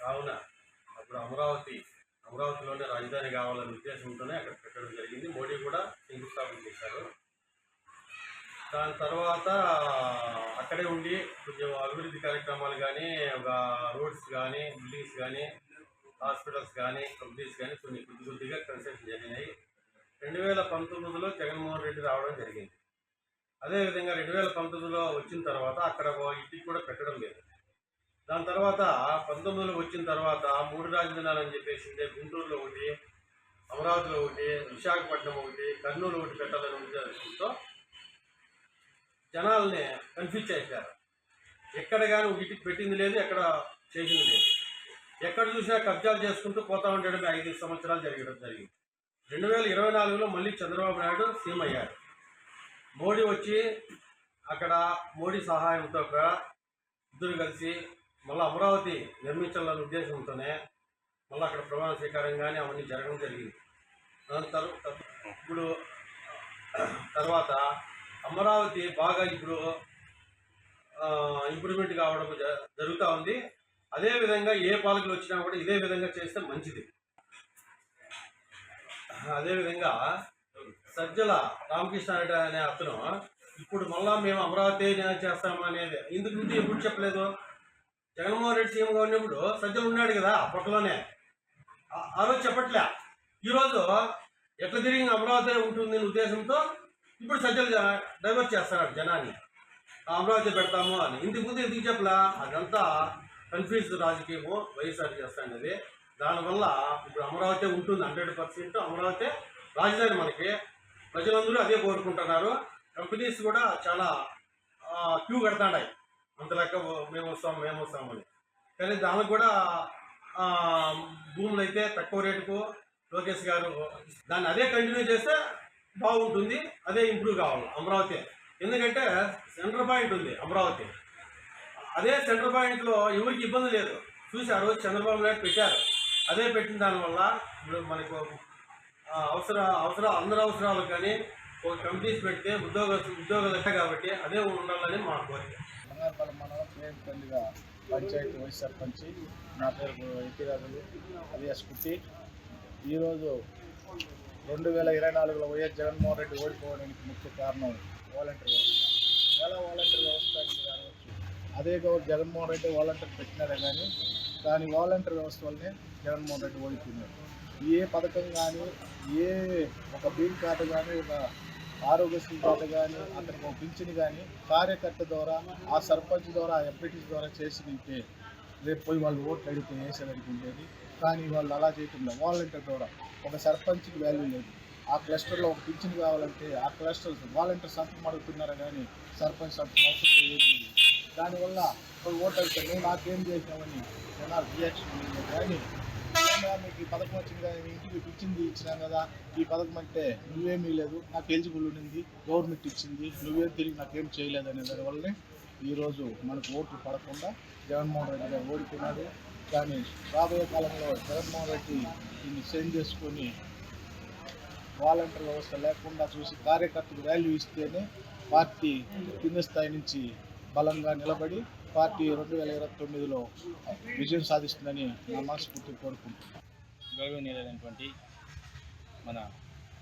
కావున అప్పుడు అమరావతిలోనే రాజధాని కావాలనే ఉద్దేశంతోనే అక్కడ పెట్టడం జరిగింది. మోడీ కూడా శంకుస్థాపన చేశారు. దాని తర్వాత అక్కడే ఉండి కొంచెం అభివృద్ధి కార్యక్రమాలు కానీ, ఒక రోడ్స్ కానీ, బిల్డింగ్స్ కానీ, హాస్పిటల్స్ కానీ, కంపెనీస్ కానీ కొన్ని కొద్దిగా కన్స్ట్రక్షన్ జరిగినాయి. 2019లో జగన్మోహన్ రెడ్డి రావడం జరిగింది. అదేవిధంగా 2019లో వచ్చిన తర్వాత అక్కడ ఇంటికి కూడా పెట్టడం లేదు. దాని తర్వాత 19లో వచ్చిన తర్వాత 3 రాజధానులు అని చెప్పేసిందే, గుంటూరులో ఒకటి, అమరావతిలో ఒకటి, విశాఖపట్నం ఒకటి, కర్నూలు ఒకటి పెట్టాలని ఉద్దేశంతో జనాల్ని కన్ఫ్యూజ్ చేశారు. ఎక్కడ కానీ ఇంటికి పెట్టింది లేదు, ఎక్కడ చేసింది లేదు. ఎక్కడ చూసినా కబ్జాలు చేసుకుంటూ పోతా ఉండడం 5 సంవత్సరాలు జరిగింది. 2024లో మళ్ళీ చంద్రబాబు నాయుడు సీఎం అయ్యారు. మోడీ వచ్చి అక్కడ మోడీ సహాయంతో ఇద్దరు కలిసి మళ్ళీ అమరావతి నిర్మించాలనే ఉద్దేశంతోనే మళ్ళీ అక్కడ ప్రమాణ స్వీకారం కానీ అవన్నీ జరగడం జరిగింది. ఇప్పుడు తర్వాత అమరావతి బాగా ఇప్పుడు ఇంప్రూవ్మెంట్ కావడం జరుగుతూ ఉంది. అదేవిధంగా ఏ పాలకులు వచ్చినా కూడా ఇదే విధంగా చేస్తే మంచిది. అదేవిధంగా సజ్జల రామకృష్ణారెడ్డి అనే అతను ఇప్పుడు మళ్ళా మేము అమరావతి చేస్తాము అనేది ఇందుకు ముందు ఎప్పుడు చెప్పలేదు. జగన్మోహన్ రెడ్డి సీఎంగా ఉన్నప్పుడు సజ్జలు ఉన్నాడు కదా అప్పట్లోనే, ఆ రోజు చెప్పట్లే. ఈరోజు ఎట్లా తిరిగి అమరావతి ఉంటుంది ఉద్దేశంతో ఇప్పుడు సజ్జలు డైవర్ట్ చేస్తున్నాడు జనాన్ని, అమరావతి పెడతాము అని. ఇంతకు ముందు ఎందుకు చెప్పలే? అదంతా కన్ఫ్యూజ్ రాజకీయము వైఎస్ఆర్ చేస్తాండేది. దానివల్ల ఇప్పుడు అమరావతి ఉంటుంది, 100% అమరావతి రాజధాని. మనకి ప్రజలందరూ అదే కోరుకుంటున్నారు. కంపెనీస్ కూడా చాలా క్యూ కడతాయి, అంత లెక్క మేము వస్తామని. కానీ దానికి కూడా భూములు అయితే తక్కువ రేటుకు లోకేష్ గారు దాన్ని అదే కంటిన్యూ చేస్తే బాగుంటుంది. అదే ఇంప్రూవ్ కావాలి అమరావతి. ఎందుకంటే సెంటర్ పాయింట్ ఉంది అమరావతి. అదే సెంటర్ పాయింట్లో ఎవరికి ఇబ్బంది లేదు. చూసి ఆ రోజు చంద్రబాబు నాయుడు పెట్టారు. అదే పెట్టిన దానివల్ల ఇప్పుడు మనకు అందరి అవసరాలకు కానీ ఒక కంపెనీస్ పెడితే ఉద్యోగాలు కాబట్టి అదే ఉండాలని మా కోరిక. బంగారపల్లి మండలం పేరుపల్లిగా పంచాయతీ వైస్ సర్పంచి. నా పేరు ఎక్కిరాజులు అలియాస్ కుట్టి. ఈరోజు 2024లో వైఎస్ జగన్మోహన్ రెడ్డి ఓడిపోవడానికి ముఖ్య కారణం వాలంటీర్ వ్యవస్థ. ఎలా వాలంటీర్ వ్యవస్థ అని కావచ్చు, అదే జగన్మోహన్ రెడ్డి వాలంటీర్ పెట్టినారే కానీ వాలంటీర్ వ్యవస్థ వల్లనే జగన్మోహన్ రెడ్డి ఓడిపోయినారు. ఏ పథకం కానీ, ఏ ఒక బిల్ కార్డు కానీ, ఒక ఆరోగ్యశ్రీ కార్డు కానీ, అతనికి ఒక పింఛన్ కానీ కార్యకర్త ద్వారా, ఆ సర్పంచ్ ద్వారా, ఆ ఎంపీటీస్ ద్వారా చేసి ఉంటే రేపు పోయి వాళ్ళు ఓట్లు అడిగితే వేసేదానికి ఉండేది. కానీ వాళ్ళు అలా చేయకుండా వాలంటీర్ ద్వారా ఒక సర్పంచ్కి వాల్యూ లేదు. ఆ క్లస్టర్లో ఒక పింఛన్ కావాలంటే ఆ క్లస్టర్ వాలంటీర్ సంతకం అడుగుతున్నారా కానీ సర్పంచ్ సంతకం అవసరం ఏది లేదు. దానివల్ల ఓటు అడిగితే నువ్వు నాకేం చేసినావని జనాలు రియాక్షన్ లేదు. కానీ మీకు ఈ పథకం వచ్చింది కానీ ఇంటికి పింఛన్ది ఇచ్చినాం కదా, ఈ పథకం అంటే నువ్వేమీ లేదు, నాకు ఎలిజిబుల్ ఉండింది, గవర్నమెంట్ ఇచ్చింది, నువ్వేం తిరిగి నాకేం చేయలేదు అనే దానివల్లనే ఈరోజు మనకు ఓట్లు పడకుండా జగన్మోహన్ రెడ్డి గారు ఓడిపోయినాడు. కానీ రాబోయే కాలంలో జగన్మోహన్ రెడ్డి దీన్ని చేంజ్ చేసుకొని వాలంటీర్ వ్యవస్థ లేకుండా చూసి కార్యకర్తకు వాల్యూ ఇస్తేనే పార్టీ కింద స్థాయి నుంచి బలంగా నిలబడి పార్టీ 2029లో విజయం సాధిస్తుందని నా మనస్ఫూర్తిగా కోరుకుంటున్నాను. గౌరవనీయులైనటువంటి మన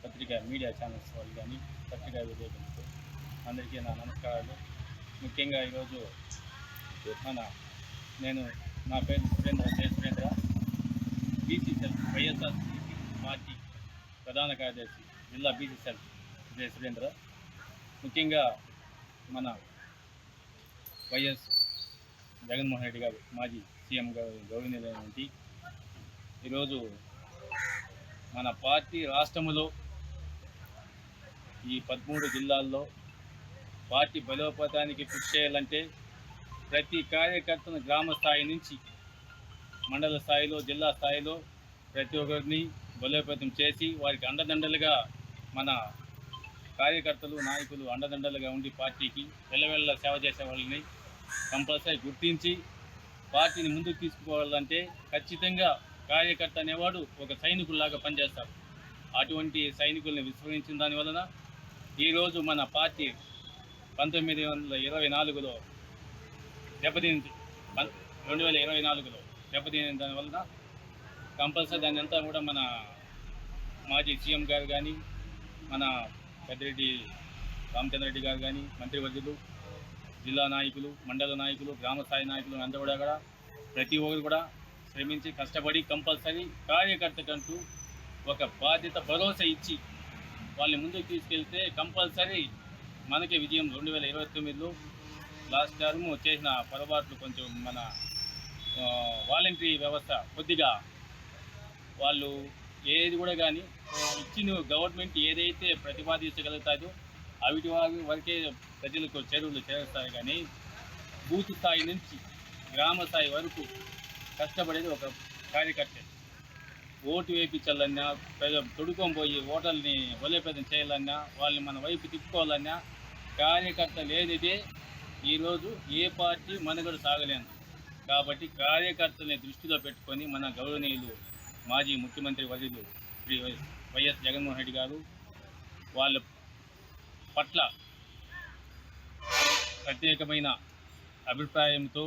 పత్రికా మీడియా ఛానల్స్ వాళ్ళు కానీ పత్రికా విలేకరులకు అందరికీ నా నమస్కారాలు. ముఖ్యంగా ఈరోజు నా పేరు సురేంద్ర, బీసీసీఎల్ వైఎస్ఆర్సీపీ పార్టీ ప్రధాన కార్యదర్శి, జిల్లా బీసీసీఎల్ సురేంద్ర. ముఖ్యంగా మన వైఎస్ జగన్మోహన్ రెడ్డి గారు మాజీ సీఎం గారు గౌరవనీయులైనటువంటి ఈరోజు మన పార్టీ రాష్ట్రంలో ఈ 13 జిల్లాల్లో పార్టీ బలోపేతానికి కృషి చేయాలంటే ప్రతి కార్యకర్తను గ్రామ స్థాయి నుంచి మండల స్థాయిలో, జిల్లా స్థాయిలో ప్రతి ఒక్కరిని బలోపేతం చేసి వారికి అండదండలుగా మన కార్యకర్తలు, నాయకులు అండదండలుగా ఉండి పార్టీకి వెళ్ళవెళ్ళ సేవ చేసే వాళ్ళని కంపల్సరీ గుర్తించి పార్టీని ముందుకు తీసుకుపోవాలంటే ఖచ్చితంగా కార్యకర్త అనేవాడు ఒక సైనికుల్లాగా పనిచేస్తాడు. అటువంటి సైనికుల్ని విస్మరించిన దానివలన ఈరోజు మన పార్టీ 1924లో దెబ్బతింది. 2024లో దెబ్బతిన దానివల్ల కంపల్సరీ దాని అంతా కూడా మన మాజీ సీఎం గారు కానీ, మన పెద్దిరెడ్డి రామచంద్రరెడ్డి గారు కానీ, మంత్రివర్యులు, జిల్లా నాయకులు, మండల నాయకులు, గ్రామ స్థాయి నాయకులు అంతా కూడా ప్రతి ఒక్కరు కూడా శ్రమించి కష్టపడి కంపల్సరీ కార్యకర్తకంటూ ఒక బాధ్యత భరోసా ఇచ్చి వాళ్ళని ముందుకు తీసుకెళ్తే కంపల్సరీ మనకి విజయం. 2029లో లాస్ట్ టర్మ్ చేసిన పొరపాట్లు కొంచెం మన వాలంటరీ వ్యవస్థ కొద్దిగా వాళ్ళు ఏది కూడా కానీ ఇచ్చిన గవర్నమెంట్ ఏదైతే ప్రతిపాదించగలుగుతాదో అవిటి వరకే ప్రజలకు చెరువులు చేరుస్తారు. కానీ బూత్ స్థాయి నుంచి గ్రామ స్థాయి వరకు కష్టపడేది ఒక కార్యకర్త. ఓటు వేయించాలన్నా, తొడుకొని పోయి ఓటర్ని బలోపేతం చేయాలన్నా, వాళ్ళని మన వైపు తిప్పుకోవాలన్నా కార్యకర్త లేనిదే ఈరోజు ఏ పార్టీ మనుగడ సాగలేదు. కాబట్టి కార్యకర్తల్ని దృష్టిలో పెట్టుకొని మన గౌరవనీయులు మాజీ ముఖ్యమంత్రి వర్యులు శ్రీ వైఎస్ జగన్మోహన్ రెడ్డి గారు వాళ్ళ పట్ల ప్రత్యేకమైన అభిప్రాయంతో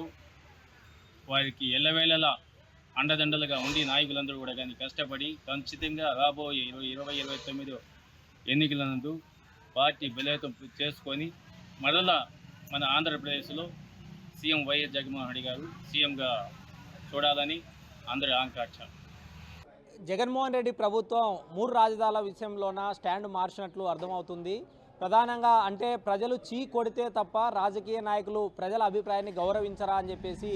వారికి ఎల్లవేళలా అండదండలుగా ఉండి నాయకులందరూ కూడా కానీ కష్టపడి ఖచ్చితంగా రాబోయే 2029 ఎన్నికలందు పార్టీ బలోపేతం చేసుకొని మరలా మన ఆంధ్రప్రదేశ్లో సీఎం వైఎస్ జగన్మోహన్ రెడ్డి గారు సీఎంగా చూడాలని అందరి ఆకాంక్ష. జగన్మోహన్ రెడ్డి ప్రభుత్వం 3 రాజధానుల విషయంలోన స్టాండ్ మార్చినట్లు అర్థమవుతుంది. ప్రధానంగా అంటే ప్రజలు చీ కొడితే తప్ప రాజకీయ నాయకులు ప్రజల అభిప్రాయాన్ని గౌరవించరా అని చెప్పేసి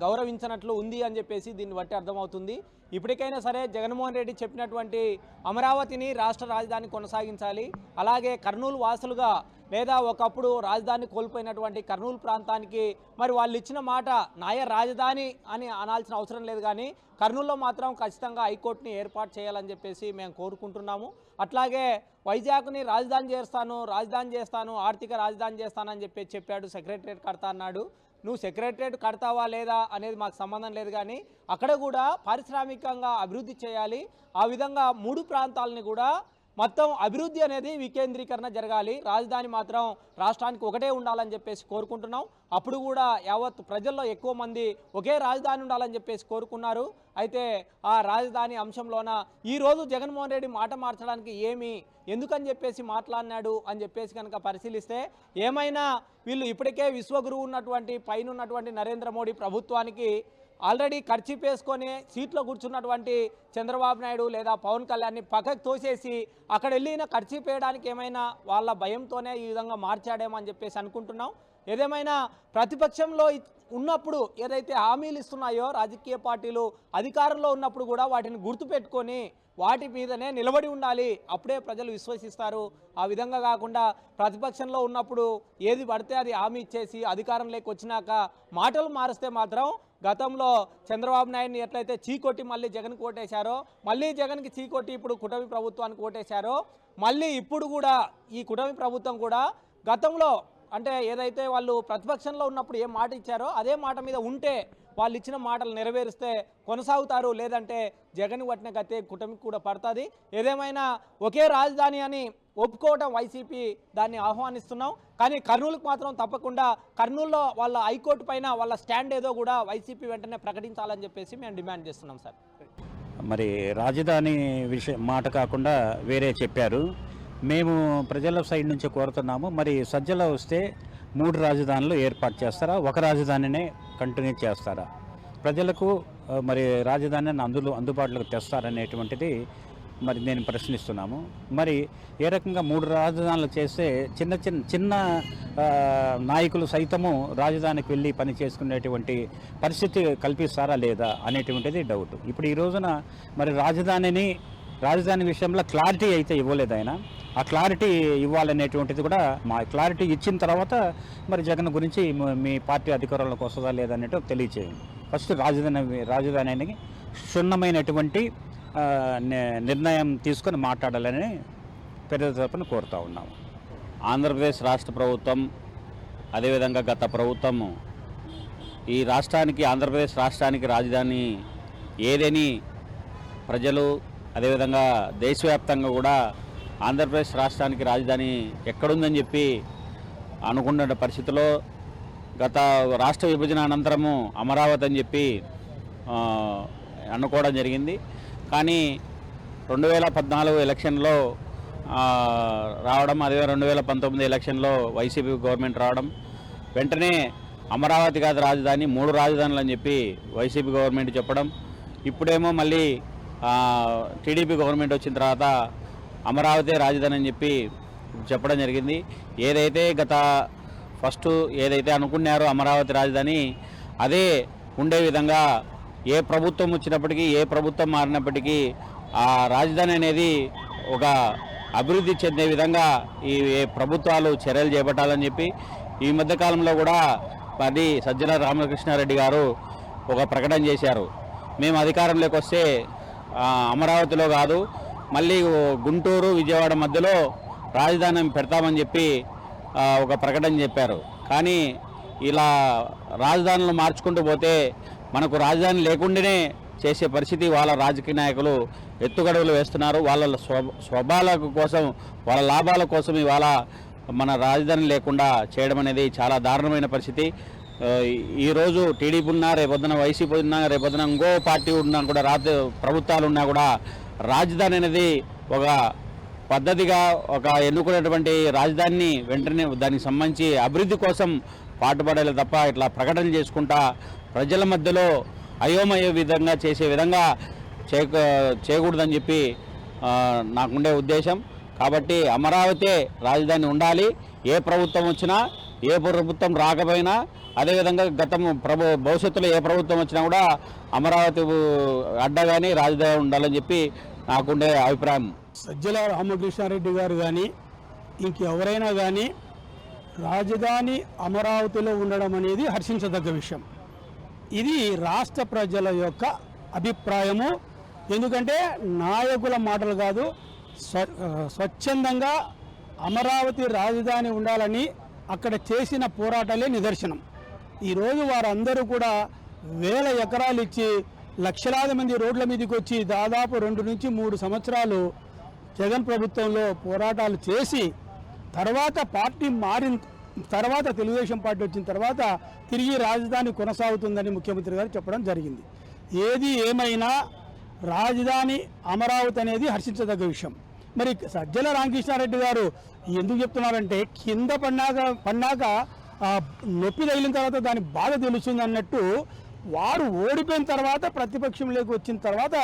గౌరవించినట్లు ఉంది అని చెప్పేసి దీన్ని బట్టి అర్థమవుతుంది. ఇప్పటికైనా సరే జగన్మోహన్ రెడ్డి చెప్పినటువంటి అమరావతిని రాష్ట్ర రాజధాని కొనసాగించాలి. అలాగే కర్నూలు వాసులుగా లేదా ఒకప్పుడు రాజధాని కోల్పోయినటువంటి కర్నూలు ప్రాంతానికి మరి వాళ్ళు ఇచ్చిన మాట న్యాయ రాజధాని అని అనాల్సిన అవసరం లేదు. కానీ కర్నూలులో మాత్రం ఖచ్చితంగా హైకోర్టుని ఏర్పాటు చేయాలని చెప్పేసి మేము కోరుకుంటున్నాము. అట్లాగే వైజాగ్ని రాజధాని చేస్తాను, ఆర్థిక రాజధాని చేస్తానని చెప్పాడు. సెక్రటరియట్ కడతా అన్నాడు. నువ్వు సెక్రటరియట్ కడతావా లేదా అనేది మాకు సంబంధం లేదు. కానీ అక్కడ కూడా పారిశ్రామికంగా అభివృద్ధి చేయాలి. ఆ విధంగా 3 ప్రాంతాలని కూడా మొత్తం అభివృద్ధి అనేది వికేంద్రీకరణ జరగాలి. రాజధాని మాత్రం రాష్ట్రానికి ఒకటే ఉండాలని చెప్పేసి కోరుకుంటున్నాం. అప్పుడు కూడా యావత్ ప్రజల్లో ఎక్కువ మంది ఒకే రాజధాని ఉండాలని చెప్పేసి కోరుకున్నారు. అయితే ఆ రాజధాని అంశంలోన ఈరోజు జగన్మోహన్ రెడ్డి మాట మార్చడానికి ఎందుకని చెప్పేసి మాట్లాడినాడు అని చెప్పేసి కనుక పరిశీలిస్తే ఏమైనా వీళ్ళు ఇప్పటికే విశ్వగురువు ఉన్నటువంటి పైన ఉన్నటువంటి నరేంద్ర మోడీ ప్రభుత్వానికి ఆల్రెడీ ఖర్చు వేసుకొని సీట్లో కూర్చున్నటువంటి చంద్రబాబు నాయుడు లేదా పవన్ కళ్యాణ్ని పక్కకు తోసేసి అక్కడ వెళ్ళిన ఖర్చు వేయడానికి ఏమైనా వాళ్ళ భయంతోనే ఈ విధంగా మార్చాడేమో అని చెప్పేసి అనుకుంటున్నాం. ఏదేమైనా ప్రతిపక్షంలో ఉన్నప్పుడు ఏదైతే హామీలు ఇస్తున్నాయో రాజకీయ పార్టీలు అధికారంలో ఉన్నప్పుడు కూడా వాటిని గుర్తుపెట్టుకొని వాటి మీదనే నిలబడి ఉండాలి. అప్పుడే ప్రజలు విశ్వసిస్తారు. ఆ విధంగా కాకుండా ప్రతిపక్షంలో ఉన్నప్పుడు ఏది పడితే అది హామీ ఇచ్చేసి అధికారంలోకి వచ్చినాక మాటలు మారిస్తే మాత్రం గతంలో చంద్రబాబు నాయుడిని ఎట్లయితే చీకొట్టి మళ్ళీ జగన్కి ఓటేశారో, మళ్ళీ జగన్కి చీకొట్టి ఇప్పుడు కూటమి ప్రభుత్వానికి ఓటేశారో, మళ్ళీ ఇప్పుడు కూడా ఈ కూటమి ప్రభుత్వం కూడా గతంలో అంటే ఏదైతే వాళ్ళు ప్రతిపక్షంలో ఉన్నప్పుడు ఏ మాట ఇచ్చారో అదే మాట మీద ఉంటే వాళ్ళు ఇచ్చిన మాటలు నెరవేరిస్తే కొనసాగుతారు. లేదంటే జగన్ పట్టిన గతే కూటమికి కూడా పడుతుంది. ఏదేమైనా ఒకే రాజధాని అని ఒప్పుకోవడం వైసీపీ దాన్ని ఆహ్వానిస్తున్నాం. కానీ కర్నూలుకు మాత్రం తప్పకుండా కర్నూలులో వాళ్ళ హైకోర్టు పైన వాళ్ళ స్టాండ్ ఏదో కూడా వైసీపీ వెంటనే ప్రకటించాలని చెప్పేసి మేము డిమాండ్ చేస్తున్నాం సార్. మరి రాజధాని విషయం మాట కాకుండా వేరే చెప్పారు. మేము ప్రజల సైడ్ నుంచి కోరుతున్నాము. మరి సజ్జలో వస్తే 3 రాజధానులు ఏర్పాటు చేస్తారా, ఒక రాజధానినే కంటిన్యూ చేస్తారా, ప్రజలకు మరి రాజధానిని అందుబాటులోకి తెస్తారనేటువంటిది మరి నేను ప్రశ్నిస్తున్నాము. మరి ఏ రకంగా 3 రాజధానులు చేస్తే చిన్న నాయకులు సైతము రాజధానికి వెళ్ళి పని చేసుకునేటువంటి పరిస్థితి కల్పిస్తారా లేదా అనేటువంటిది డౌట్. ఇప్పుడు ఈ రోజున మరి రాజధాని విషయంలో క్లారిటీ అయితే ఇవ్వలేదు ఆయన. ఆ క్లారిటీ ఇవ్వాలనేటువంటిది కూడా మా క్లారిటీ ఇచ్చిన తర్వాత మరి జగన్ గురించి మీ పార్టీ అధికారంలోకి వస్తుందా లేదనేది తెలియచేయండి. ఫస్ట్ రాజధానికి క్షుణ్ణమైనటువంటి నిర్ణయం తీసుకొని మాట్లాడాలని పెద్ద తరపున కోరుతూ ఉన్నాము. ఆంధ్రప్రదేశ్ రాష్ట్ర ప్రభుత్వం అదేవిధంగా గత ప్రభుత్వం ఈ రాష్ట్రానికి ఆంధ్రప్రదేశ్ రాష్ట్రానికి రాజధాని ఏదని ప్రజలు అదేవిధంగా దేశవ్యాప్తంగా కూడా ఆంధ్రప్రదేశ్ రాష్ట్రానికి రాజధాని ఎక్కడుందని చెప్పి అనుకున్న పరిస్థితిలో గత రాష్ట్ర విభజన అనంతరము అమరావతి అని చెప్పి అనుకోవడం జరిగింది. కానీ 2014 ఎలక్షన్లో రావడం, అదే 2019 ఎలక్షన్లో వైసీపీ గవర్నమెంట్ రావడం, వెంటనే అమరావతి కాదు రాజధాని, 3 రాజధానులు అని చెప్పి వైసీపీ గవర్నమెంట్ చెప్పడం, ఇప్పుడేమో మళ్ళీ టీడీపీ గవర్నమెంట్ వచ్చిన తర్వాత అమరావతి రాజధాని అని చెప్పి చెప్పడం జరిగింది. ఏదైతే ఫస్ట్ ఏదైతే అనుకున్నారో అమరావతి రాజధాని అదే ఉండే విధంగా ఏ ప్రభుత్వం వచ్చినప్పటికీ, ఏ ప్రభుత్వం మారినప్పటికీ ఆ రాజధాని అనేది ఒక అభివృద్ధి చెందే విధంగా ఈ ప్రభుత్వాలు చర్యలు చేపట్టాలని చెప్పి ఈ మధ్యకాలంలో కూడా మరి సజ్జల రామకృష్ణారెడ్డి గారు ఒక ప్రకటన చేశారు. మేము అధికారంలోకి వస్తే అమరావతిలో కాదు, మళ్ళీ గుంటూరు విజయవాడ మధ్యలో రాజధాని పెడతామని చెప్పి ఒక ప్రకటన చెప్పారు. కానీ ఇలా రాజధానులు మార్చుకుంటూ పోతే మనకు రాజధాని లేకుండానే చేసే పరిస్థితి వాళ్ళ రాజకీయ నాయకులు ఎత్తుగడవలు వేస్తున్నారు. వాళ్ళ స్వభావాల కోసం, వాళ్ళ లాభాల కోసం ఇవాళ మన రాజధాని లేకుండా చేయడం అనేది చాలా దారుణమైన పరిస్థితి. ఈరోజు టీడీపీ ఉన్నా, రేపొద్దున వైసీపీ ఉన్నా, రేపొద్దున ఇంకో పార్టీ ఉన్నా కూడా, ప్రభుత్వాలు ఉన్నా కూడా రాజధాని అనేది ఒక పద్ధతిగా ఒక ఎన్నుకునేటువంటి రాజధానిని వెంటనే దానికి సంబంధించి అభివృద్ధి కోసం పాటుపడాలి తప్ప ఇట్లా ప్రకటన చేసుకుంటా ప్రజల మధ్యలో అయోమయ విధంగా చేసే విధంగా చేయకూడదని చెప్పి నాకుండే ఉద్దేశం. కాబట్టి అమరావతి రాజధాని ఉండాలి. ఏ ప్రభుత్వం వచ్చినా, ఏ ప్రభుత్వం రాకపోయినా, అదేవిధంగా భవిష్యత్తులో ఏ ప్రభుత్వం వచ్చినా కూడా అమరావతి అడ్డగాని రాజధాని ఉండాలని చెప్పి నాకుండే అభిప్రాయం. సజ్జల రామకృష్ణారెడ్డి గారు కానీ ఇంకెవరైనా కానీ రాజధాని అమరావతిలో ఉండడం అనేది హర్షించదగ్గ విషయం. ఇది రాష్ట్ర ప్రజల యొక్క అభిప్రాయము. ఎందుకంటే నాయకుల మాటలు కాదు, స్వచ్ఛందంగా అమరావతి రాజధాని ఉండాలని అక్కడ చేసిన పోరాటాలే నిదర్శనం. ఈరోజు వారందరూ కూడా వేల ఎకరాలు ఇచ్చి లక్షలాది మంది రోడ్ల మీదకి వచ్చి దాదాపు 2 నుంచి 3 సంవత్సరాలు జగన్ ప్రభుత్వంలో పోరాటాలు చేసి తర్వాత పార్టీ మారిన తర్వాత, తెలుగుదేశం పార్టీ వచ్చిన తర్వాత తిరిగి రాజధాని కొనసాగుతుందని ముఖ్యమంత్రి గారు చెప్పడం జరిగింది. ఏది ఏమైనా రాజధాని అమరావతి అనేది హర్షించదగ్గ విషయం. మరి సజ్జల రామకృష్ణారెడ్డి గారు ఎందుకు చెప్తున్నారంటే, కింద పన్నాక నొప్పి తగిలిన తర్వాత దాని బాధ తెలుస్తుంది అన్నట్టు, వారు ఓడిపోయిన తర్వాత ప్రతిపక్షంలోకి వచ్చిన తర్వాత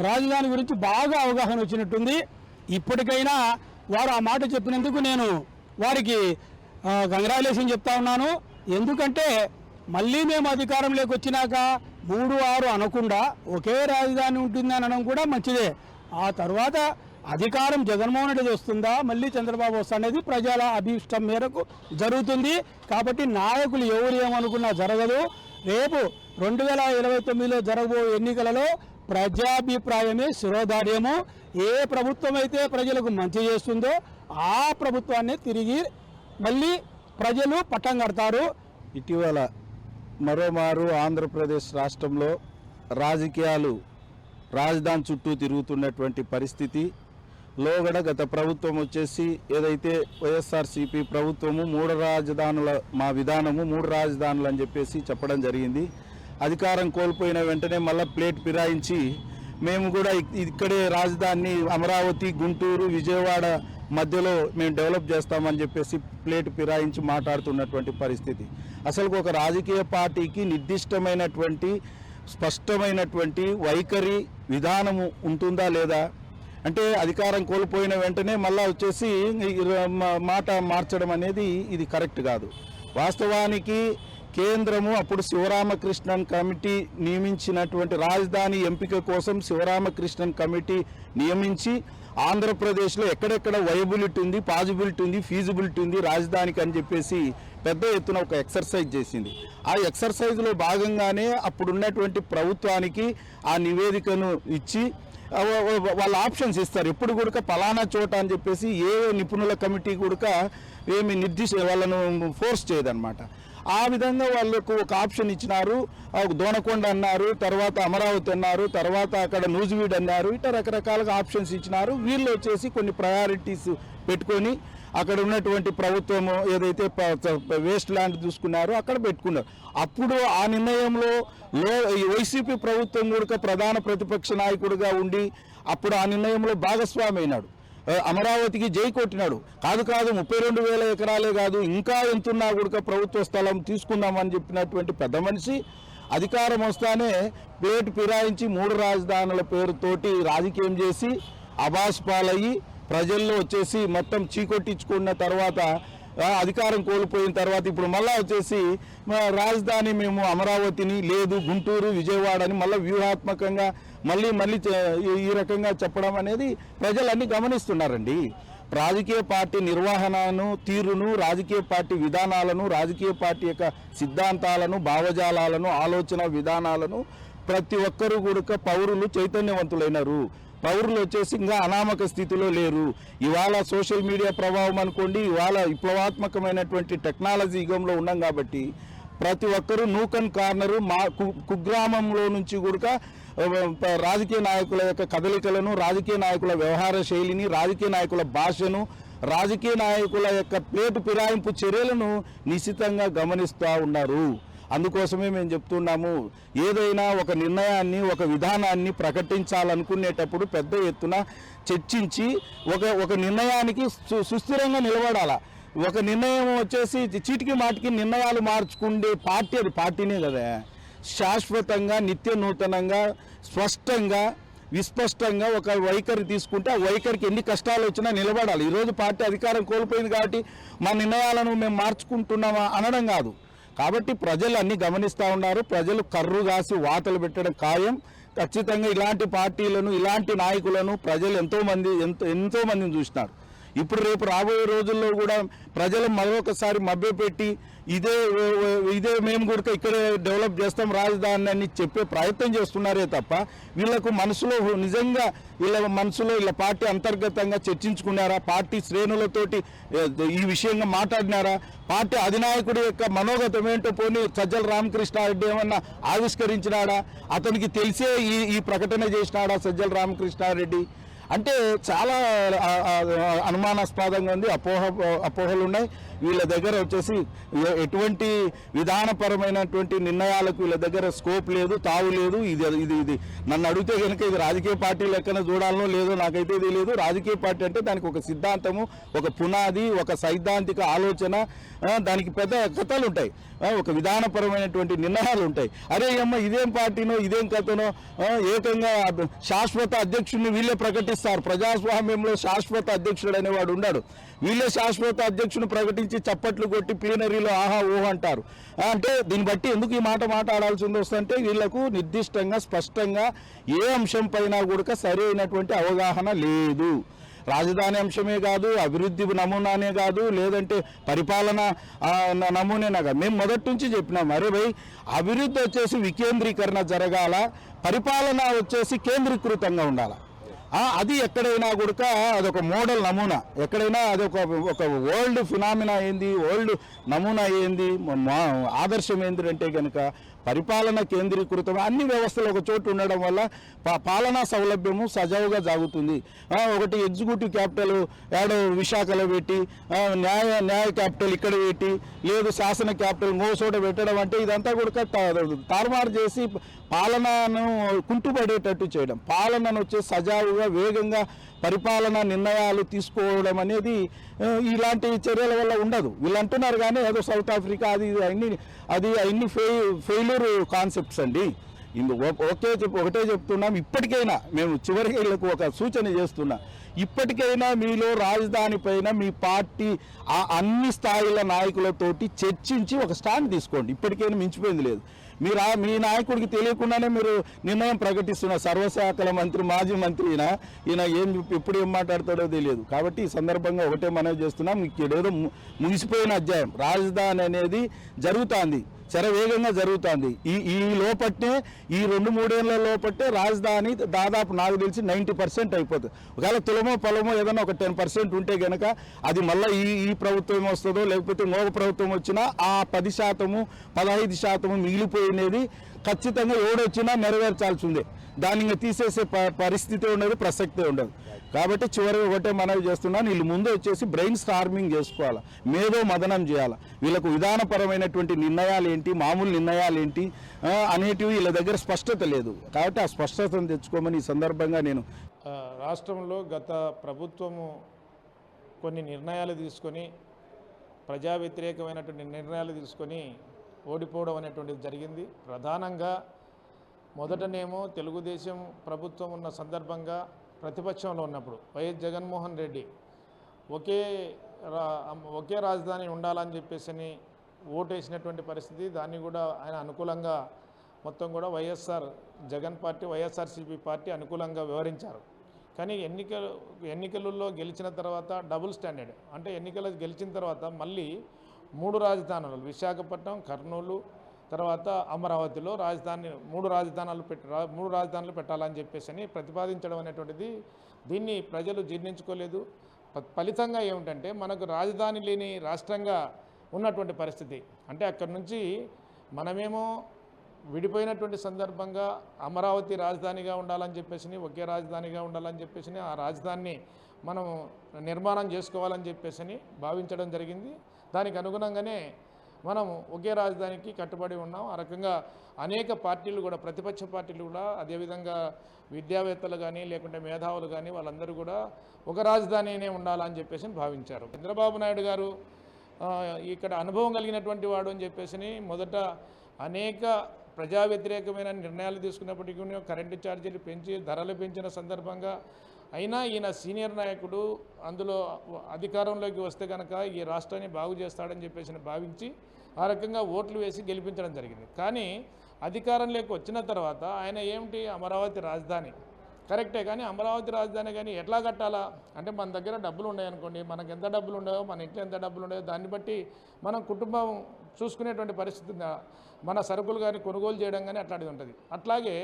రాజధాని గురించి బాగా అవగాహన వచ్చినట్టుంది. ఇప్పటికైనా వారు ఆ మాట చెప్పినందుకు నేను వారికి కంగ్రాచులేషన్ చెప్తా ఉన్నాను. ఎందుకంటే మళ్ళీ మేము అధికారంలోకి వచ్చినాక 3-6 అనకుండా ఒకే రాజధాని ఉంటుంది అనడం కూడా మంచిదే. ఆ తర్వాత అధికారం జగన్మోహన్ రెడ్డి వస్తుందా, మళ్ళీ చంద్రబాబు వస్తా అనేది ప్రజల అభిష్టం మేరకు జరుగుతుంది. కాబట్టి నాయకులు ఎవరు ఏమనుకున్నా జరగదు. రేపు 2029లో జరగబోయే ఎన్నికలలో ప్రజాభిప్రాయమే శిరోధార్యము. ఏ ప్రభుత్వం అయితే ప్రజలకు మంచి చేస్తుందో ఆ ప్రభుత్వాన్ని తిరిగి మళ్ళీ ప్రజలు పట్టం కడతారు. ఇటీవల మరోమారు ఆంధ్రప్రదేశ్ రాష్ట్రంలో రాజకీయాలు రాజధాని చుట్టూ తిరుగుతున్నటువంటి పరిస్థితి లోగడ గత ప్రభుత్వం వచ్చేసి ఏదైతే వైఎస్ఆర్సీపీ ప్రభుత్వము 3 రాజధానుల మా విధానము 3 రాజధానులు అని చెప్పేసి చెప్పడం జరిగింది. అధికారం కోల్పోయిన వెంటనే మళ్ళీ ప్లేట్ ఫిరాయించి మేము కూడా ఇక్కడే రాజధాని అమరావతి, గుంటూరు, విజయవాడ మధ్యలో మేము డెవలప్ చేస్తామని చెప్పేసి ప్లేట్ ఫిరాయించి మాట్లాడుతున్నటువంటి పరిస్థితి. అసలు ఒక రాజకీయ పార్టీకి నిర్దిష్టమైనటువంటి స్పష్టమైనటువంటి వైఖరి విధానము ఉంటుందా లేదా అంటే, అధికారం కోల్పోయిన వెంటనే మళ్ళీ వచ్చేసి మాట మార్చడం అనేది ఇది కరెక్ట్ కాదు. వాస్తవానికి కేంద్రము అప్పుడు శివరామకృష్ణన్ కమిటీ నియమించినటువంటి రాజధాని ఎంపిక కోసం శివరామకృష్ణన్ కమిటీ నియమించి ఆంధ్రప్రదేశ్లో ఎక్కడెక్కడ వైబిలిటీ ఉంది, పాజిబిలిటీ ఉంది, ఫీజిబిలిటీ ఉంది రాజధానికి అని చెప్పేసి పెద్ద ఎత్తున ఒక ఎక్సర్సైజ్ చేసింది. ఆ ఎక్సర్సైజ్లో భాగంగానే అప్పుడున్నటువంటి ప్రభుత్వానికి ఆ నివేదికను ఇచ్చి వాళ్ళ ఆప్షన్స్ ఇస్తారు. ఎప్పుడు కూడా పలానా చోట అని చెప్పేసి ఏ నిపుణుల కమిటీ కూడా ఏమి వాళ్ళను ఫోర్స్ చేయదన్నమాట. ఆ విధంగా వాళ్ళకు ఒక ఆప్షన్ ఇచ్చినారు. దోనకొండ అన్నారు, తర్వాత అమరావతి అన్నారు, తర్వాత అక్కడ నూజివీడ్ అన్నారు. ఇట్లా రకరకాలుగా ఆప్షన్స్ ఇచ్చినారు. వీళ్ళు వచ్చేసి కొన్ని ప్రయారిటీస్ పెట్టుకొని అక్కడ ఉన్నటువంటి ప్రభుత్వము ఏదైతే వేస్ట్ ల్యాండ్ చూసుకున్నారో అక్కడ పెట్టుకున్నారు. అప్పుడు ఆ నిర్ణయంలో వైసీపీ ప్రభుత్వం కూడా ప్రధాన ప్రతిపక్ష నాయకుడిగా ఉండి అప్పుడు ఆ నిర్ణయంలో భాగస్వామి అయినాడు. అమరావతికి జై కొట్టినాడు. కాదు 32,000 ఎకరాలే కాదు, ఇంకా ఎంతున్నా కూడా ప్రభుత్వ స్థలం తీసుకుందామని చెప్పినటువంటి పెద్ద మనిషి అధికారం వస్తానే ప్లేట్ ఫిరాయించి 3 రాజధానుల పేరుతోటి రాజకీయం చేసి అబాస్ పాలయ్యి ప్రజల్లో వచ్చేసి మొత్తం చీకొట్టించుకున్న తర్వాత అధికారం కోల్పోయిన తర్వాత ఇప్పుడు మళ్ళా వచ్చేసి రాజధాని మేము అమరావతిని లేదు గుంటూరు విజయవాడ అని మళ్ళీ వ్యూహాత్మకంగా మళ్ళీ ఈ రకంగా చెప్పడం అనేది ప్రజలన్నీ గమనిస్తున్నారండి. రాజకీయ పార్టీ నిర్వహణను తీరును, రాజకీయ పార్టీ విధానాలను, రాజకీయ పార్టీ యొక్క సిద్ధాంతాలను, భావజాలాలను, ఆలోచన విధానాలను ప్రతి ఒక్కరూ కూడా పౌరులు చైతన్యవంతులైనారు. పౌరులు వచ్చేసి ఇంకా అనామక స్థితిలో లేరు. ఇవాళ సోషల్ మీడియా ప్రభావం అనుకోండి, ఇవాళ విప్లవాత్మకమైనటువంటి టెక్నాలజీ యుగంలో ఉన్నాం కాబట్టి ప్రతి ఒక్కరూ నూకన్ కార్నరు కుగ్రామంలో నుంచి కూడా రాజకీయ నాయకుల యొక్క కదలికలను, రాజకీయ నాయకుల వ్యవహార శైలిని, రాజకీయ నాయకుల భాషను, రాజకీయ నాయకుల యొక్క ప్లేటు ఫిరాయింపు చర్యలను నిశితంగా గమనిస్తూ ఉన్నారు. అందుకోసమే మేము చెప్తున్నాము, ఏదైనా ఒక నిర్ణయాన్ని, ఒక విధానాన్ని ప్రకటించాలనుకునేటప్పుడు పెద్ద ఎత్తున చర్చించి ఒక నిర్ణయానికి సుస్థిరంగా నిలబడాల. ఒక నిర్ణయం వచ్చేసి చీటికి మాటికి నిర్ణయాలు మార్చుకుండే పార్టీ అది పార్టీనే కదా. శాశ్వతంగా, నిత్య నూతనంగా, స్పష్టంగా, విస్పష్టంగా ఒక వైఖరి తీసుకుంటే ఆ వైఖరికి ఎన్ని కష్టాలు వచ్చినా నిలబడాలి. ఈరోజు పార్టీ అధికారం కోల్పోయింది కాబట్టి మా నిర్ణయాలను మేము మార్చుకుంటున్నామా అనడం కాదు. కాబట్టి ప్రజలు అన్ని గమనిస్తూ ఉన్నారు. ప్రజలు కర్రు కాసి వాతలు పెట్టడం ఖాయం. ఖచ్చితంగా ఇలాంటి పార్టీలను, ఇలాంటి నాయకులను ప్రజలు ఎంతో మందిని చూసినారు. ఇప్పుడు రేపు రాబోయే రోజుల్లో కూడా ప్రజలు మరొకసారి మభ్యపెట్టి ఇదే మేము కూడా ఇక్కడే డెవలప్ చేస్తాం రాజధాని అని చెప్పే ప్రయత్నం చేస్తున్నారే తప్ప వీళ్ళకు మనసులో నిజంగా వీళ్ళ పార్టీ అంతర్గతంగా చర్చించుకున్నారా? పార్టీ శ్రేణులతోటి ఈ విషయంగా మాట్లాడినారా? పార్టీ అధినాయకుడి యొక్క మనోగతం ఏంటో పోనీ సజ్జల రామకృష్ణారెడ్డి ఏమన్నా ఆవిష్కరించినాడా? అతనికి తెలిసే ఈ ప్రకటన చేసినాడా సజ్జల రామకృష్ణారెడ్డి? అంటే చాలా అనుమానాస్పదంగా ఉంది. అపోహలు ఉన్నాయి. వీళ్ళ దగ్గర వచ్చేసి ఎటువంటి విధానపరమైనటువంటి నిర్ణయాలకు వీళ్ళ దగ్గర స్కోప్ లేదు, తావు లేదు. ఇది నన్ను అడిగితే కనుక ఇది రాజకీయ పార్టీ లెక్కన చూడాలనో లేదో నాకైతే తెలియదు. రాజకీయ పార్టీ అంటే దానికి ఒక సిద్ధాంతము, ఒక పునాది, ఒక సైద్ధాంతిక ఆలోచన, దానికి పెద్ద కథలు ఉంటాయి, ఒక విధానపరమైనటువంటి నిర్ణయాలు ఉంటాయి. అరే అమ్మ ఇదేం పార్టీనో ఇదేం కథనో ఏకంగా శాశ్వత అధ్యక్షుడిని వీళ్ళే ప్రకటిస్తారు. ప్రజాస్వామ్యంలో శాశ్వత అధ్యక్షుడు అనేవాడు ఉన్నాడు. వీళ్ళే శాశ్వత అధ్యక్షుని ప్రకటించి చప్పట్లు కొట్టి ప్లీనరీలో ఆహా ఓహో అంటారు. అంటే దీన్ని బట్టి ఎందుకు ఈ మాట్లాడాల్సి వస్తుందంటే వీళ్లకు నిర్దిష్టంగా స్పష్టంగా ఏ అంశం పైన కూడా సరైనటువంటి అవగాహన లేదు. రాజధాని అంశమే కాదు, అభివృద్ధి నమూనానే కాదు, లేదంటే పరిపాలన నమూనేనా కాదు. మేము మొదటి నుంచి చెప్పినాం, అరే భయ్ అభివృద్ధి వచ్చేసి వికేంద్రీకరణ జరగాల, పరిపాలన వచ్చేసి కేంద్రీకృతంగా ఉండాలి. అది ఎక్కడైనా కూడా అదొక మోడల్ నమూనా. ఎక్కడైనా అదొక వరల్డ్ ఫినామినా ఏంది, వరల్డ్ నమూనా ఏంది, ఆదర్శం ఏంటంటే కనుక పరిపాలన కేంద్రీకృతం అన్ని వ్యవస్థలు ఒక చోటు ఉండడం వల్ల పాలనా సౌలభ్యము సజావుగా సాగుతుంది. ఒకటి ఎగ్జిక్యూటివ్ క్యాపిటల్ ఏడో విశాఖలో పెట్టి న్యాయ క్యాపిటల్ ఇక్కడ పెట్టి లేదు శాసన క్యాపిటల్ మోసోట పెట్టడం అంటే ఇదంతా కూడా తారుమారు చేసి పాలనను కుంటుపడేటట్టు చేయడం, పాలనను వచ్చే సజావుగా వేగంగా పరిపాలనా నిర్ణయాలు తీసుకోవడం అనేది ఇలాంటి చర్యల వల్ల ఉండదు. వీళ్ళు అంటున్నారు కానీ ఏదో సౌత్ ఆఫ్రికా అది అన్ని ఫెయిల్యూర్ కాన్సెప్ట్స్ అండి. ఒకటే చెప్తున్నాం, ఇప్పటికైనా మేము చివరికి వీళ్ళకు ఒక సూచన చేస్తున్నా, ఇప్పటికైనా మీలో రాజధాని పైన మీ పార్టీ అన్ని స్థాయిల నాయకులతోటి చర్చించి ఒక స్టాండ్ తీసుకోండి. ఇప్పటికైనా మించిపోయింది లేదు. మీ నాయకుడికి తెలియకుండానే మీరు నిర్ణయం ప్రకటిస్తున్నారు. సర్వశాఖల మంత్రి, మాజీ మంత్రి ఈయన ఎప్పుడు ఏం మాట్లాడతాడో తెలియదు. కాబట్టి ఈ సందర్భంగా ఒకటే మనవి చేస్తున్నాం, ఇక్కడేదో ముగిసిపోయిన అధ్యాయం. రాజధాని అనేది జరుగుతుంది, శరవేగంగా జరుగుతుంది. ఈ లోపట్నే ఈ 2-3 ఏళ్ల లోపట్టే రాజధాని దాదాపు నాకు తెలిసి 90% అయిపోతుంది. ఒకవేళ తులమో పొలమో ఏదైనా ఒక 10% ఉంటే గనక అది మళ్ళీ ఈ ప్రభుత్వం వస్తుందో లేకపోతే ఇంకొక ప్రభుత్వం వచ్చినా ఆ 10%, 15% మిగిలిపోయినది ఖచ్చితంగా ఎవడొచ్చినా నెరవేర్చాల్సిందే. దాన్ని ఇంకా తీసేసే పరిస్థితి ఉండదు, ప్రసక్తే ఉండదు. కాబట్టి చివరిగా ఒకటే మనవి చేస్తున్నాను, వీళ్ళు ముందు వచ్చేసి బ్రెయిన్ స్టార్మింగ్ చేసుకోవాలి, మేధో మదనం చేయాలి. వీళ్ళకు విధానపరమైనటువంటి నిర్ణయాలు ఏంటి, మామూలు నిర్ణయాలు ఏంటి అనేటివి వీళ్ళ దగ్గర స్పష్టత లేదు. కాబట్టి ఆ స్పష్టతను తెచ్చుకోమని ఈ సందర్భంగా నేను రాష్ట్రంలో గత ప్రభుత్వము కొన్ని నిర్ణయాలు తీసుకొని ప్రజా వ్యతిరేకమైనటువంటి నిర్ణయాలు తీసుకొని ఓడిపోవడం అనేటువంటిది జరిగింది. ప్రధానంగా మొదటనేమో తెలుగుదేశం ప్రభుత్వం ఉన్న సందర్భంగా ప్రతిపక్షంలో ఉన్నప్పుడు వైఎస్ జగన్మోహన్ రెడ్డి ఒకే రాజధాని ఉండాలని చెప్పేసి ఓటేసినటువంటి పరిస్థితి. దాన్ని కూడా ఆయన అనుకూలంగా మొత్తం కూడా జగన్ పార్టీ వైఎస్ఆర్సీపీ పార్టీ అనుకూలంగా వ్యవహరించారు. కానీ ఎన్నికలలో గెలిచిన తర్వాత డబుల్ స్టాండర్డ్, అంటే ఎన్నికలు గెలిచిన తర్వాత మళ్ళీ 3 రాజధానులు విశాఖపట్నం, కర్నూలు, తర్వాత అమరావతిలో మూడు రాజధానులు పెట్టాలని చెప్పేసి ప్రతిపాదించడం అనేటువంటిది దీన్ని ప్రజలు జీర్ణించుకోలేదు. ఫలితంగా ఏమిటంటే మనకు రాజధాని లేని రాష్ట్రంగా ఉన్నటువంటి పరిస్థితి. అంటే అక్కడి నుంచి మనమేమో విడిపోయినటువంటి సందర్భంగా అమరావతి రాజధానిగా ఉండాలని చెప్పేసి, ఒకే రాజధానిగా ఉండాలని చెప్పేసి ఆ రాజధానిని మనం నిర్మాణం చేసుకోవాలని చెప్పేసి భావించడం జరిగింది. దానికి అనుగుణంగానే మనం ఒకే రాజధానికి కట్టుబడి ఉన్నాం. ఆ రకంగా అనేక పార్టీలు కూడా, ప్రతిపక్ష పార్టీలు కూడా, అదేవిధంగా విద్యావేత్తలు కానీ లేకుంటే మేధావులు కానీ వాళ్ళందరూ కూడా ఒక రాజధానినే ఉండాలని చెప్పేసి భావించారు. చంద్రబాబు నాయుడు గారు ఇక్కడ అనుభవం కలిగినటువంటి వాడు అని చెప్పేసి మొదట అనేక ప్రజా వ్యతిరేకమైన నిర్ణయాలు తీసుకున్నప్పటికీ కరెంటు ఛార్జీలు పెంచి ధరలు పెంచిన సందర్భంగా అయినా ఈయన సీనియర్ నాయకుడు, అందులో అధికారంలోకి వస్తే కనుక ఈ రాష్ట్రాన్ని బాగు చేస్తాడని చెప్పేసి భావించి ఆ రకంగా ఓట్లు వేసి గెలిపించడం జరిగింది. కానీ అధికారంలోకి వచ్చిన తర్వాత ఆయన ఏమిటి అమరావతి రాజధాని కరెక్టే, కానీ అమరావతి రాజధాని కానీ ఎట్లా కట్టాలా అంటే మన దగ్గర డబ్బులు ఉన్నాయనుకోండి, మనకు ఎంత డబ్బులు ఉన్నాయో, మన ఇంట్లో ఎంత డబ్బులు ఉన్నాయో దాన్ని బట్టి మనం కుటుంబం చూసుకునేటువంటి పరిస్థితి, మన సరుకులు కానీ కొనుగోలు చేయడం కానీ అట్లాంటిది ఉంటుంది. అట్లాగే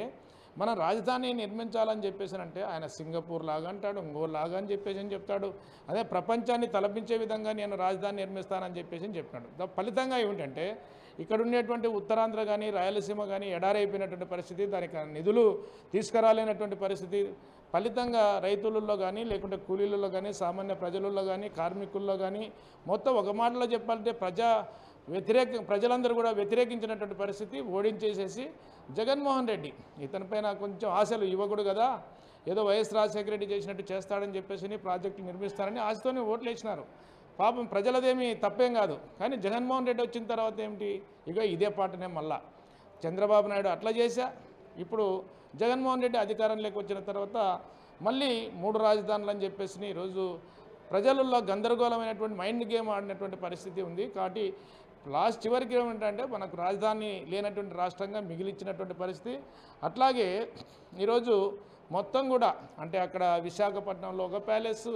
మన రాజధాని నిర్మించాలని చెప్పేసి అంటే ఆయన సింగపూర్ లాగా అంటాడు, ఇంకోలాగా అని చెప్పేసి చెప్తాడు. అదే ప్రపంచాన్ని తలపించే విధంగా నేను రాజధాని నిర్మిస్తానని చెప్పేసి చెప్పినాడు. ఫలితంగా ఏమిటంటే ఇక్కడ ఉండేటువంటి ఉత్తరాంధ్ర కానీ రాయలసీమ కానీ ఎడారైపోయినటువంటి పరిస్థితి, దానికి నిధులు తీసుకురాలేనటువంటి పరిస్థితి. ఫలితంగా రైతులలో కానీ లేకుంటే కూలీలలో కానీ సామాన్య ప్రజలలో కానీ కార్మికుల్లో కానీ మొత్తం ఒక మాటలో చెప్పాలంటే ప్రజలందరూ కూడా వ్యతిరేకించినటువంటి పరిస్థితి. ఓడించేసేసి జగన్మోహన్ రెడ్డి ఇతనిపైన కొంచెం ఆశలు, యువకుడు కదా, ఏదో వైఎస్ రాజశేఖర రెడ్డి చేసినట్టు చేస్తాడని చెప్పేసి ప్రాజెక్టులు నిర్మిస్తారని ఆశతోనే ఓట్లు వేసినారు. పాపం ప్రజలదేమీ తప్పేం కాదు. కానీ జగన్మోహన్ రెడ్డి వచ్చిన తర్వాత ఏమిటి, ఇక ఇదే పాటనే మళ్ళా చంద్రబాబు నాయుడు అట్లా చేశా. ఇప్పుడు జగన్మోహన్ రెడ్డి అధికారంలోకి వచ్చిన తర్వాత మళ్ళీ 3 రాజధానులు అని చెప్పేసి ఈరోజు ప్రజలలో గందరగోళమైనటువంటి మైండ్ గేమ్ ఆడినటువంటి పరిస్థితి ఉంది. కాబట్టి చివరికి ఏమిటంటే మనకు రాజధాని లేనటువంటి రాష్ట్రంగా మిగిలిచ్చినటువంటి పరిస్థితి. అట్లాగే ఈరోజు మొత్తం కూడా అంటే అక్కడ విశాఖపట్నంలో ఒక ప్యాలెస్,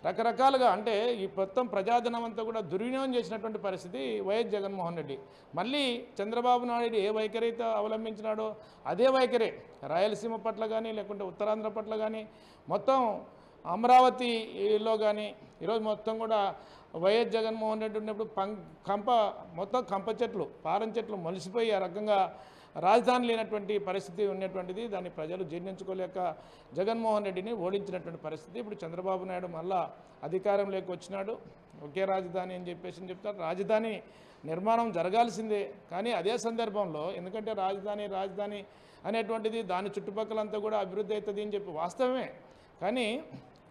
రకరకాలుగా అంటే ఈ మొత్తం ప్రజాధనం అంతా కూడా దుర్వినియోగం చేసినటువంటి పరిస్థితి వైఎస్ జగన్మోహన్ రెడ్డి. మళ్ళీ చంద్రబాబు నాయుడు ఏ వైఖరి అయితే అవలంబించినాడో అదే వైఖరే రాయలసీమ పట్ల కానీ లేకుంటే ఉత్తరాంధ్ర పట్ల కానీ మొత్తం అమరావతిలో కానీ ఈరోజు మొత్తం కూడా వైఎస్ జగన్మోహన్ రెడ్డి ఉన్నప్పుడు మొత్తం కంప చెట్లు, పారం చెట్లు మొలిసిపోయి ఆ రకంగా రాజధాని లేనటువంటి పరిస్థితి ఉన్నటువంటిది. దాన్ని ప్రజలు జీర్ణించుకోలేక జగన్మోహన్ రెడ్డిని ఓడించినటువంటి పరిస్థితి. ఇప్పుడు చంద్రబాబు నాయుడు మళ్ళా అధికారంలోకి వచ్చినాడు, ఒకే రాజధాని అని చెప్పేసి చెప్తారు. రాజధాని నిర్మాణం జరగాల్సిందే, కానీ అదే సందర్భంలో ఎందుకంటే రాజధాని అనేటువంటిది దాని చుట్టుపక్కలంతా కూడా అభివృద్ధి అవుతుంది అని చెప్పి వాస్తవమే. కానీ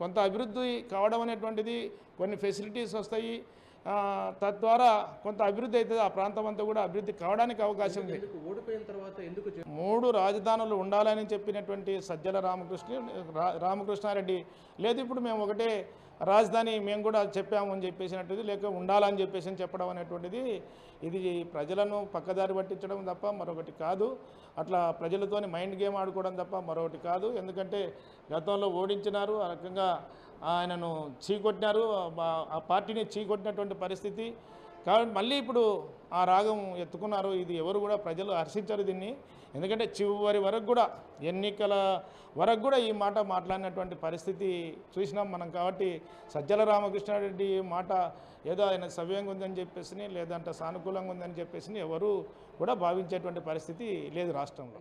కొంత అభివృద్ధి కావడం అనేటువంటిది, కొన్ని ఫెసిలిటీస్ వస్తాయి, తద్వారా కొంత అభివృద్ధి అవుతుంది. ఆ ప్రాంతం అంతా కూడా అభివృద్ధి కావడానికి అవకాశం ఉంది. ఓడిపోయిన తర్వాత ఎందుకు 3 రాజధానులు ఉండాలని చెప్పినటువంటి సజ్జల రామకృష్ణారెడ్డి లేదు, ఇప్పుడు మేము ఒకటే రాజధాని మేము కూడా చెప్పాము అని చెప్పేసినట్టుది, లేక ఉండాలని చెప్పేసి చెప్పడం అనేటువంటిది ఇది ప్రజలను పక్కదారి పట్టించడం తప్ప మరొకటి కాదు. అట్లా ప్రజలతోని మైండ్ గేమ్ ఆడుకోవడం తప్ప మరొకటి కాదు. ఎందుకంటే గతంలో ఓడించినారు, ఆ రకంగా ఆయనను చీకొట్టినారు, ఆ పార్టీని చీకొట్టినటువంటి పరిస్థితి. కాబట్టి మళ్ళీ ఇప్పుడు ఆ రాగం ఎత్తుకున్నారు. ఇది ఎవరు కూడా ప్రజలు హర్షించరు దీన్ని. ఎందుకంటే చివరి వరకు కూడా ఎన్నికల వరకు కూడా ఈ మాట మాట్లాడినటువంటి పరిస్థితి చూసినాం మనం. కాబట్టి సజ్జల రామకృష్ణారెడ్డి మాట ఏదో ఆయన సవ్యంగా ఉందని చెప్పేసి లేదంటే సానుకూలంగా ఉందని చెప్పేసి ఎవరు కూడా భావించేటువంటి పరిస్థితి లేదు రాష్ట్రంలో.